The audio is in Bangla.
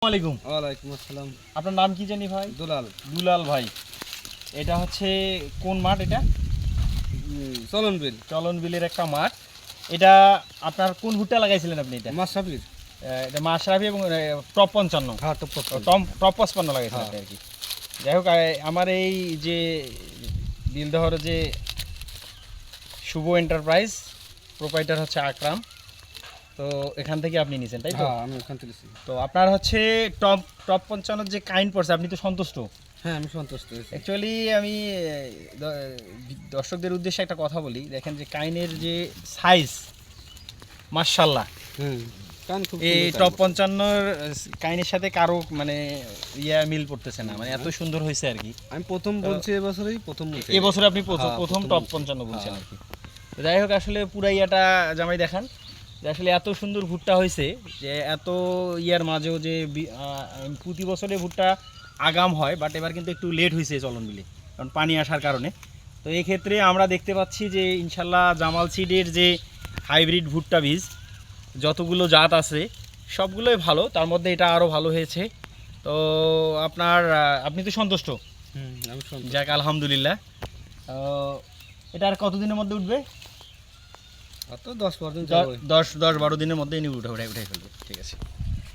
আলাইকুম। ওয়ালাইকুম আসসালাম। আপনার নাম কি জানি ভাই? দুলাল। দুলাল ভাই, এটা হচ্ছে কোন মাঠ? এটা চলন বিল। চলন বিলের একটা মাঠ। এটা আপনার কোন ভুট্টা লাগাইছিলেন আপনি? এটা মাশরাফির। এটা মাশরাফি এবং টপ 55। হ্যাঁ, টপ টপ 55 লাগাইছিলেন আপনি আর কি। যাই হোক, আমার এই যে দিলদহর যে শুভ এন্টারপ্রাইজ প্রোপাইটার হচ্ছে আকরাম, তো এখান থেকে আপনি নিয়েছেন তাই তো? হ্যাঁ, আমি ওখান থেকে নিয়েছি। তো আপনার হচ্ছে টপ 55 যে কাইন্ড পড়ছে, আপনি তো সন্তুষ্ট? হ্যাঁ, আমি সন্তুষ্ট হয়েছি। অ্যাকচুয়ালি আমি দর্শকদের উদ্দেশ্যে একটা কথা বলি। দেখেন যে কাইনের যে সাইজ, মাশাআল্লাহ, এই টপ 55 কাইনের সাথে কারো মানে মিল পড়তেছে না, মানে এত সুন্দর হয়েছে আর কি। আমি প্রথম বলছি, এবছরই প্রথম বলছি। এবছর আপনি প্রথম টপ 55 বলছেন আর কি। তো যাই হোক, আসলে পুরা ইয়াটা জামাই দেখান যে আসলে এত সুন্দর ভুট্টা হয়েছে, যে এত ইয়ার মাঝেও যে প্রতি বছরে ভুট্টা আগাম হয়, বাট এবার কিন্তু একটু লেট হয়েছে চলন বিলে, কারণ পানি আসার কারণে। তো এই ক্ষেত্রে আমরা দেখতে পাচ্ছি যে ইনশাল্লাহ জামাল সিডের যে হাইব্রিড ভুট্টা বীজ যতগুলো জাত আছে সবগুলোই ভালো, তার মধ্যে এটা আরও ভালো হয়েছে। তো আপনি তো সন্তুষ্ট? আমি সন্তুষ্ট। যাক, আলহামদুলিল্লাহ। এটা আর কতদিনের মধ্যে উঠবে? তো 10-12 দিন। 10-12 দিনের মধ্যে উঠে ফেলবে। ঠিক আছে।